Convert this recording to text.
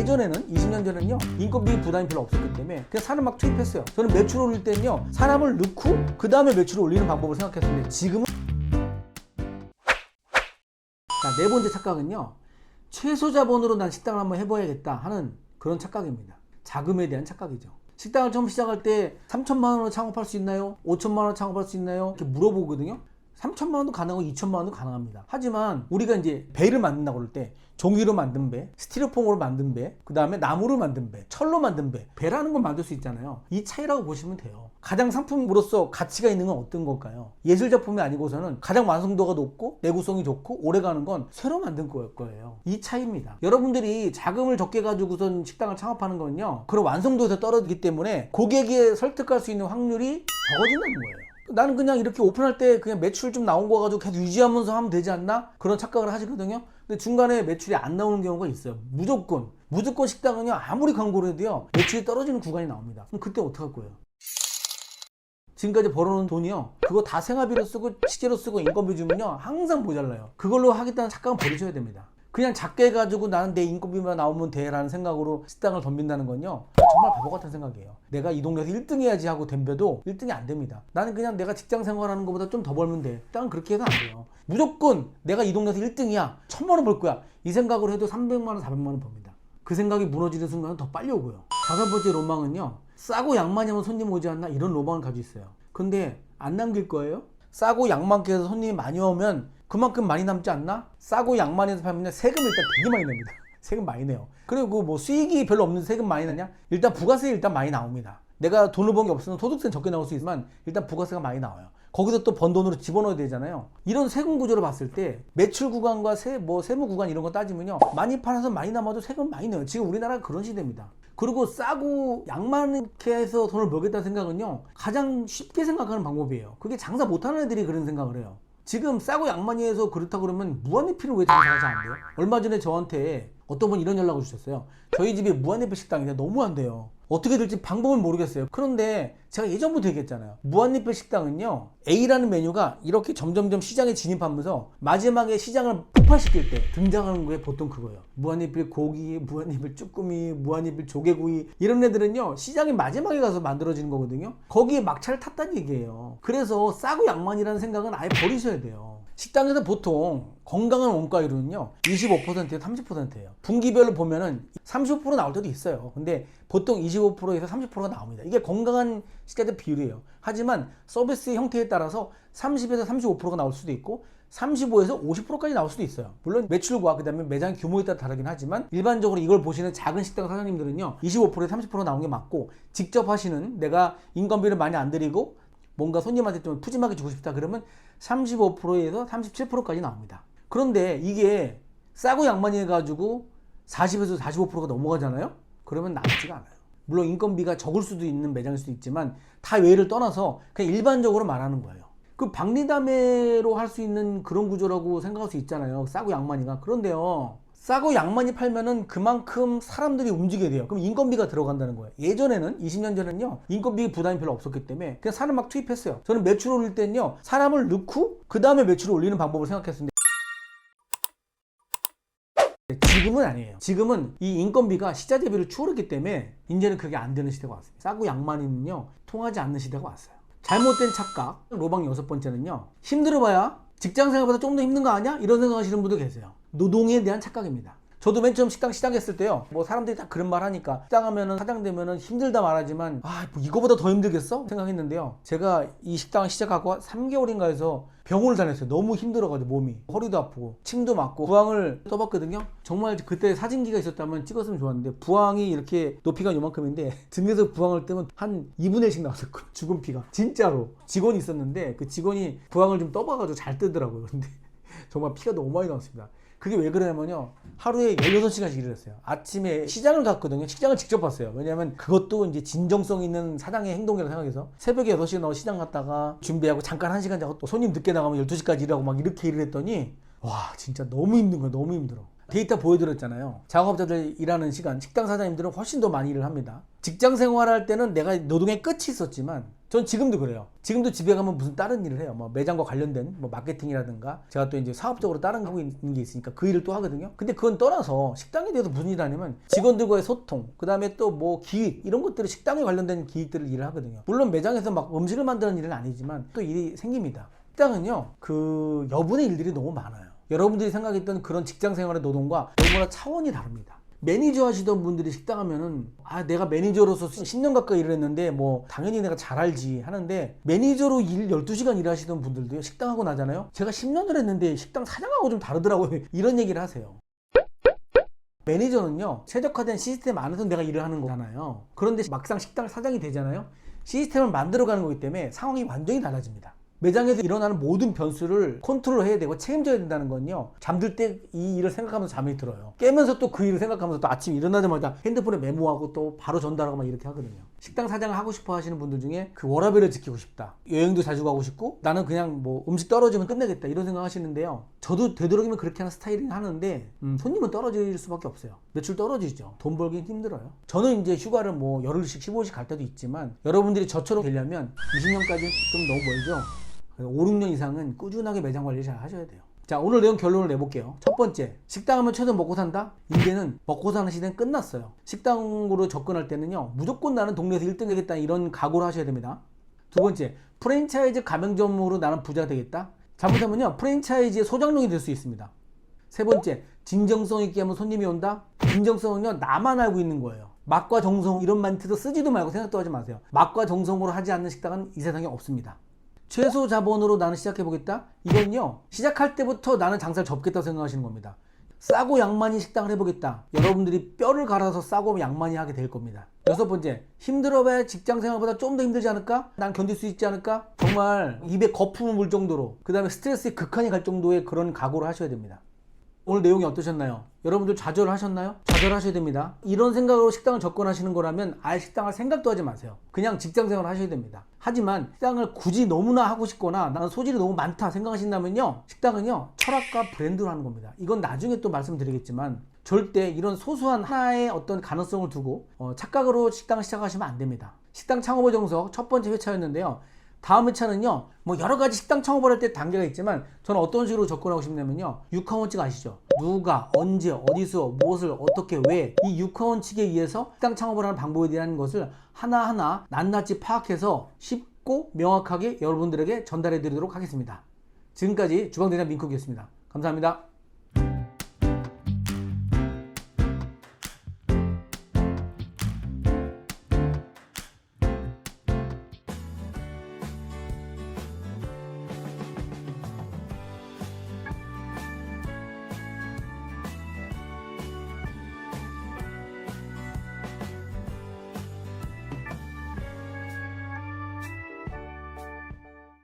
예전에는 20년 전에는요 인건비 부담이 별로 없었기 때문에 그냥 사람 막 투입했어요. 저는 매출 올릴 때는요 사람을 넣고 그 다음에 매출을 올리는 방법을 생각했었는데 지금은 자, 네 번째 착각은요 최소 자본으로 난 식당을 한번 해봐야겠다 하는 그런 착각입니다. 자금에 대한 착각이죠. 식당을 처음 시작할 때 3천만 원으로 창업할 수 있나요? 5천만 원으로 창업할 수 있나요? 이렇게 물어보거든요. 3천만 원도 가능하고 2천만 원도 가능합니다. 하지만 우리가 이제 배를 만든다고 그럴 때 종이로 만든 배, 스티로폼으로 만든 배, 그 다음에 나무로 만든 배, 철로 만든 배, 배라는 걸 만들 수 있잖아요. 이 차이라고 보시면 돼요. 가장 상품으로서 가치가 있는 건 어떤 걸까요? 예술작품이 아니고서는 가장 완성도가 높고 내구성이 좋고 오래가는 건 새로 만든 거예요. 이 차이입니다. 여러분들이 자금을 적게 가지고선 식당을 창업하는 건요 그런 완성도에서 떨어지기 때문에 고객에 설득할 수 있는 확률이 적어진다는 거예요. 나는 그냥 이렇게 오픈할 때 그냥 매출 좀 나온 거 가지고 계속 유지하면서 하면 되지 않나? 그런 착각을 하시거든요. 근데 중간에 매출이 안 나오는 경우가 있어요. 무조건 식당은요 아무리 광고를 해도요 매출이 떨어지는 구간이 나옵니다. 그럼 그때 어떡할 거예요? 지금까지 벌어놓은 돈이요 그거 다 생활비로 쓰고 식재료 쓰고 인건비 주면요 항상 모자라요. 그걸로 하겠다는 착각은 버리셔야 됩니다. 그냥 작게 해가지고 나는 내 인건비만 나오면 돼 라는 생각으로 식당을 덤빈다는 건요 정말 바보 같은 생각이에요. 내가 이 동네에서 1등 해야지 하고 덤벼도 1등이 안 됩니다. 나는 그냥 내가 직장 생활하는 것보다 좀 더 벌면 돼. 식당은 그렇게 해도 안 돼요. 무조건 내가 이 동네에서 1등이야 1000만 원 벌 거야 이 생각으로 해도 300만 원 400만 원 법니다. 그 생각이 무너지는 순간은 더 빨리 오고요. 다섯 번째 로망은요 싸고 양 많이 하면 손님 오지 않나 이런 로망을 가지고 있어요. 근데 안 남길 거예요. 싸고 양 많게 해서 손님이 많이 오면 그만큼 많이 남지 않나? 싸고 양 많이 해서 팔면 세금 일단 되게 많이 냅니다. 세금 많이 내요. 그리고 뭐 수익이 별로 없는 세금 많이 내냐? 일단 부가세 일단 많이 나옵니다. 내가 돈을 번 게 없으면 소득세는 적게 나올 수 있지만 일단 부가세가 많이 나와요. 거기서 또 번 돈으로 집어넣어야 되잖아요. 이런 세금 구조를 봤을 때 매출 구간과 세무 구간 이런 거 따지면요 많이 팔아서 많이 남아도 세금 많이 내요. 지금 우리나라가 그런 시대입니다. 그리고 싸고 양 많게 해서 돈을 벌겠다는 생각은요 가장 쉽게 생각하는 방법이에요. 그게 장사 못하는 애들이 그런 생각을 해요. 지금 싸고 양 많이 해서 그렇다 그러면 무한리필을 왜 장사하지 안 돼요? 얼마 전에 저한테 어떤 분이 이런 연락을 주셨어요. 저희 집에 무한리필 식당인데 너무 안 돼요. 어떻게 될지 방법은 모르겠어요. 그런데 제가 예전부터 얘기했잖아요. 무한리필 식당은요 A라는 메뉴가 이렇게 점점점 시장에 진입하면서 마지막에 시장을 폭발시킬 때 등장하는 게 보통 그거예요. 무한리필 고기, 무한리필 쭈꾸미, 무한리필 조개구이 이런 애들은요 시장의 마지막에 가서 만들어지는 거거든요. 거기에 막차를 탔다는 얘기예요. 그래서 싸고 양만이라는 생각은 아예 버리셔야 돼요. 식당에서 보통 건강한 원가율은요 25%에서 30%예요. 분기별로 보면은 35% 나올 때도 있어요. 근데 보통 25%에서 30%가 나옵니다. 이게 건강한 식자재 비율이에요. 하지만 서비스 형태에 따라서 30에서 35%가 나올 수도 있고 35에서 50%까지 나올 수도 있어요. 물론 매출과 그 다음에 매장 규모에 따라 다르긴 하지만 일반적으로 이걸 보시는 작은 식당 사장님들은요 25%에서 30% 나온 게 맞고 직접 하시는 내가 인건비를 많이 안 들이고 뭔가 손님한테 좀 푸짐하게 주고 싶다 그러면 35%에서 37%까지 나옵니다. 그런데 이게 싸고 양 많이 해가지고 40에서 45%가 넘어가잖아요. 그러면 남지가 않아요. 물론 인건비가 적을 수도 있는 매장일 수도 있지만 다 외를 떠나서 그냥 일반적으로 말하는 거예요. 그 박리담회로 할 수 있는 그런 구조라고 생각할 수 있잖아요. 싸고 양 많이가. 그런데요 싸고 양 많이 팔면은 그만큼 사람들이 움직여야 돼요. 그럼 인건비가 들어간다는 거예요. 예전에는 20년 전에는요 인건비 부담이 별로 없었기 때문에 그냥 사람 막 투입했어요. 저는 매출 올릴 때는요 사람을 넣고 그 다음에 매출을 올리는 방법을 생각했었는데 지금은 아니에요. 지금은 이 인건비가 시자 대비를 추월했기 때문에 이제는 그게 안 되는 시대가 왔어요. 싸고 양 많이는요 통하지 않는 시대가 왔어요. 잘못된 착각 로망 여섯 번째는요 힘들어봐야 직장 생활보다 좀 더 힘든 거 아니야? 이런 생각하시는 분도 계세요. 노동에 대한 착각입니다. 저도 맨 처음 식당 시작했을 때요 뭐 사람들이 다 그런 말 하니까 식당 하면은 사장 되면은 힘들다 말하지만 뭐 이거보다 더 힘들겠어? 생각했는데요 제가 이 식당 시작하고 3개월인가 해서 병원을 다녔어요. 너무 힘들어가지고 몸이 허리도 아프고 침도 맞고 부항을 떠봤거든요. 정말 그때 사진기가 있었다면 찍었으면 좋았는데 부항이 이렇게 높이가 요만큼인데 등에서 부항을 뜨면 한 2분의 1씩 나왔었고 죽은 피가 진짜로 직원이 있었는데 그 직원이 부항을 좀 떠봐가지고 잘 뜨더라고요. 근데 정말 피가 너무 많이 나왔습니다. 그게 왜 그러냐면요 하루에 16시간씩 일을 했어요. 아침에 시장을 갔거든요. 시장을 직접 봤어요. 왜냐면 그것도 이제 진정성 있는 사장의 행동이라고 생각해서 새벽에 6시에 나와 시장 갔다가 준비하고 잠깐 1시간 자고 또 손님 늦게 나가면 12시까지 일하고 막 이렇게 일을 했더니 와 진짜 너무 힘든 거예요. 너무 힘들어. 데이터 보여드렸잖아요. 작업자들 일하는 시간, 식당 사장님들은 훨씬 더 많이 일을 합니다. 직장 생활할 때는 내가 노동의 끝이 있었지만 전 지금도 그래요. 지금도 집에 가면 무슨 다른 일을 해요. 뭐 매장과 관련된 뭐 마케팅이라든가 제가 또 이제 사업적으로 다른 거 하고 있는 게 있으니까 그 일을 또 하거든요. 근데 그건 떠나서 식당에 대해서 무슨 일을 하냐면 직원들과의 소통, 그 다음에 또 뭐 기획 이런 것들을 식당에 관련된 기획들을 일을 하거든요. 물론 매장에서 막 음식을 만드는 일은 아니지만 또 일이 생깁니다. 식당은요 그 여분의 일들이 너무 많아요. 여러분들이 생각했던 그런 직장 생활의 노동과 너무나 차원이 다릅니다. 매니저 하시던 분들이 식당 하면은 내가 매니저로서 10년 가까이 일을 했는데 뭐 당연히 내가 잘 알지 하는데 매니저로 12시간 일하시던 분들도요 식당 하고 나잖아요. 제가 10년을 했는데 식당 사장하고 좀 다르더라고요. 이런 얘기를 하세요. 매니저는요 최적화된 시스템 안에서 내가 일을 하는 거잖아요. 그런데 막상 식당 사장이 되잖아요. 시스템을 만들어가는 거기 때문에 상황이 완전히 달라집니다. 매장에서 일어나는 모든 변수를 컨트롤해야 되고 책임져야 된다는 건요 잠들 때 이 일을 생각하면서 잠이 들어요. 깨면서 또 그 일을 생각하면서 또 아침 일어나자마자 핸드폰에 메모하고 또 바로 전달하고 막 이렇게 하거든요. 식당 사장을 하고 싶어 하시는 분들 중에 그 워라밸을 지키고 싶다, 여행도 자주 가고 싶고 나는 그냥 뭐 음식 떨어지면 끝내겠다 이런 생각 하시는데요, 저도 되도록이면 그렇게 하는 스타일이 하는데 손님은 떨어질 수밖에 없어요. 매출 떨어지죠. 돈 벌긴 힘들어요. 저는 이제 휴가를 뭐 열흘씩 15일씩 갈 때도 있지만 여러분들이 저처럼 되려면 20년까지 좀 너무 멀죠. 5, 6년 이상은 꾸준하게 매장 관리 잘 하셔야 돼요. 자, 오늘 내용 결론을 내볼게요. 첫 번째, 식당 하면 최소 먹고 산다? 이제는 먹고 사는 시대는 끝났어요. 식당으로 접근할 때는요 무조건 나는 동네에서 1등 되겠다 이런 각오를 하셔야 됩니다. 두 번째, 프랜차이즈 가맹점으로 나는 부자가 되겠다? 잘못하면요 프랜차이즈의 소장용이 될 수 있습니다. 세 번째, 진정성 있게 하면 손님이 온다? 진정성은요 나만 알고 있는 거예요. 맛과 정성 이런 멘트도 쓰지도 말고 생각도 하지 마세요. 맛과 정성으로 하지 않는 식당은 이 세상에 없습니다. 최소 자본으로 나는 시작해보겠다? 이건요 시작할 때부터 나는 장사를 접겠다고 생각하시는 겁니다. 싸고 양만히 식당을 해보겠다. 여러분들이 뼈를 갈아서 싸고 양만히 하게 될 겁니다. 여섯 번째, 힘들어봐야 직장 생활보다 좀 더 힘들지 않을까? 난 견딜 수 있지 않을까? 정말 입에 거품을 물 정도로, 그 다음에 스트레스에 극한이 갈 정도의 그런 각오를 하셔야 됩니다. 오늘 내용이 어떠셨나요? 여러분들 좌절하셨나요? 좌절하셔야 됩니다. 이런 생각으로 식당을 접근하시는 거라면 아예 식당을 생각도 하지 마세요. 그냥 직장생활 하셔야 됩니다. 하지만 식당을 굳이 너무나 하고 싶거나 나는 소질이 너무 많다 생각하신다면요 식당은요 철학과 브랜드로 하는 겁니다. 이건 나중에 또 말씀드리겠지만 절대 이런 소소한 하나의 어떤 가능성을 두고 착각으로 식당을 시작하시면 안 됩니다. 식당 창업의 정석 첫 번째 회차였는데요. 다음 회차는요 뭐 여러가지 식당 창업을 할 때 단계가 있지만 저는 어떤 식으로 접근하고 싶냐면요 6하원칙 아시죠? 누가 언제 어디서 무엇을 어떻게 왜 이 6하원칙에 의해서 식당 창업을 하는 방법에 대한 것을 하나하나 낱낱이 파악해서 쉽고 명확하게 여러분들에게 전달해 드리도록 하겠습니다. 지금까지 주방대장 민쿡이었습니다. 감사합니다.